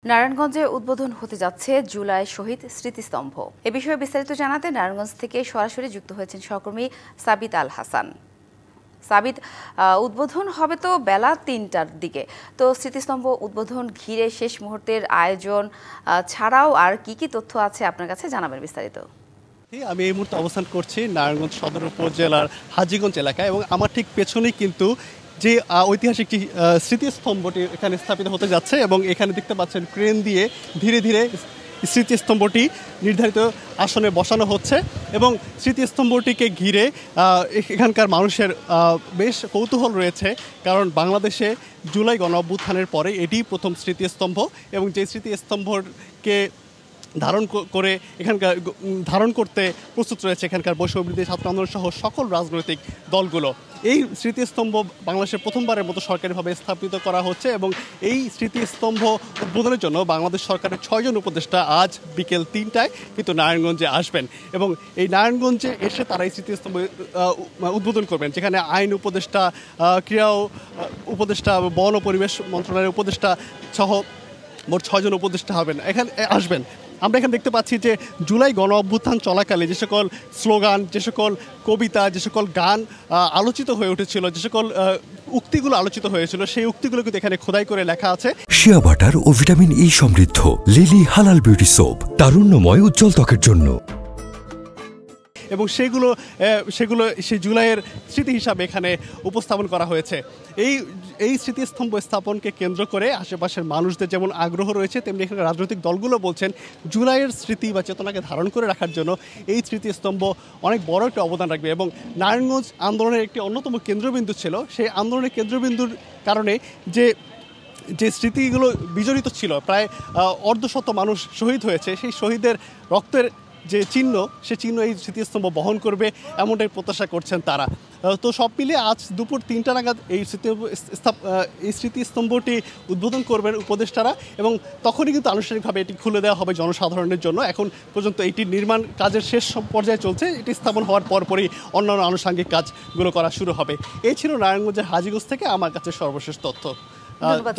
নারায়ণগঞ্জে উদ্বোধন হতে যাচ্ছে জুলাই শহীদ স্মৃতিস্তম্ভ। এ বিষয়ে বিস্তারিত জানাতে নারায়ণগঞ্জ থেকে সরাসরি যুক্ত হয়েছেন সহকর্মী সাবিত আল হাসান। সাবিত, উদ্বোধন হবে তো বেলা ৩টার দিকে, তো স্মৃতিস্তম্ভ উদ্বোধন ঘিরে শেষ মুহূর্তের আয়োজন ছাড়াও আর কি কি তথ্য আছে আপনার কাছে জানাবেন বিস্তারিত। আমি এই মুহূর্তে অবস্থান করছি নারায়ণগঞ্জ সদর উপজেলার হাজীগঞ্জ এলাকায় এবং আমার ঠিক পেছনেই কিন্তু যে ঐতিহাসিক স্মৃতিস্তম্ভটি এখানে স্থাপিত হতে যাচ্ছে এবং এখানে দেখতে পাচ্ছেন ক্রেন দিয়ে ধীরে ধীরে স্মৃতিস্তম্ভটি নির্ধারিত আসনে বসানো হচ্ছে এবং স্মৃতিস্তম্ভটিকে ঘিরে এখানকার মানুষের বেশ কৌতূহল রয়েছে, কারণ বাংলাদেশে জুলাই গণঅভ্যুত্থানের পরে এটি প্রথম স্মৃতিস্তম্ভ এবং যে স্মৃতিস্তম্ভকে ধারণ করতে প্রস্তুত রয়েছে এখানকার বৈষম্যবিরোধী ছাত্র আন্দোলন সহ সকল রাজনৈতিক দলগুলো। এই স্মৃতিস্তম্ভ বাংলাদেশের প্রথমবারের মতো সরকারিভাবে স্থাপিত করা হচ্ছে এবং এই স্মৃতিস্তম্ভ উদ্বোধনের জন্য বাংলাদেশ সরকারের 6 জন উপদেষ্টা আজ বিকেল 3টায় কিন্তু নারায়ণগঞ্জে আসবেন এবং এই নারায়ণগঞ্জে এসে তারা এই স্মৃতিস্তম্ভ উদ্বোধন করবেন, যেখানে আইন উপদেষ্টা, ক্রীড়া উপদেষ্টা, বন ও পরিবেশ মন্ত্রণালয়ের উপদেষ্টা সহ মোট 6 জন উপদেষ্টা এখানে আসবেন। আমরা এখানে দেখতে পাচ্ছি যে জুলাই গণ অভ্যুত্থান চলাকালে যে সকল স্লোগান, যে সকল কবিতা, যে সকল গান আলোচিত হয়ে উঠেছিল, যে সকল উক্তিগুলো আলোচিত হয়েছিল, সেই উক্তিগুলো কিন্তু এখানে খোদাই করে লেখা আছে। শিয়া বাটার ও ভিটামিন ই সমৃদ্ধ লিলি হালাল বিউটি সোপ, তারুণ্যময় উজ্জ্বল ত্বকের জন্য। এবং সেগুলো সেই জুলাইয়ের স্মৃতি হিসাবে এখানে উপস্থাপন করা হয়েছে। এই স্মৃতিস্তম্ভ স্থাপনকে কেন্দ্র করে আশেপাশের মানুষদের যেমন আগ্রহ রয়েছে, তেমনি এখানে রাজনৈতিক দলগুলো বলছেন জুলাইয়ের স্মৃতি বা চেতনাকে ধারণ করে রাখার জন্য এই স্মৃতিস্তম্ভ অনেক বড় একটা অবদান রাখবে এবং নারায়ণগঞ্জ আন্দোলনের একটি অন্যতম কেন্দ্রবিন্দু ছিল। সেই আন্দোলনের কেন্দ্রবিন্দুর কারণে যে স্মৃতিগুলো বিজড়িত ছিল, প্রায় অর্ধশত মানুষ শহীদ হয়েছে, সেই শহীদের রক্তের যে চিহ্ন, সে চিহ্ন এই স্মৃতিস্তম্ভ বহন করবে এমনটাই প্রত্যাশা করছেন তারা। তো সব মিলিয়ে আজ দুপুর 3টা নাগাদ এই স্মৃতিস্তম্ভটি উদ্বোধন করবেন উপদেষ্টারা এবং তখনই কিন্তু আনুষ্ঠানিকভাবে এটি খুলে দেওয়া হবে জনসাধারণের জন্য। এখন পর্যন্ত এটির নির্মাণ কাজের শেষ পর্যায়ে চলছে, এটি স্থাপন হওয়ার পরপরই অন্যান্য আনুষঙ্গিক কাজগুলো করা শুরু হবে। এই ছিল নারায়ণগঞ্জের হাজীগঞ্জ থেকে আমার কাছে সর্বশেষ তথ্য। ধন্যবাদ।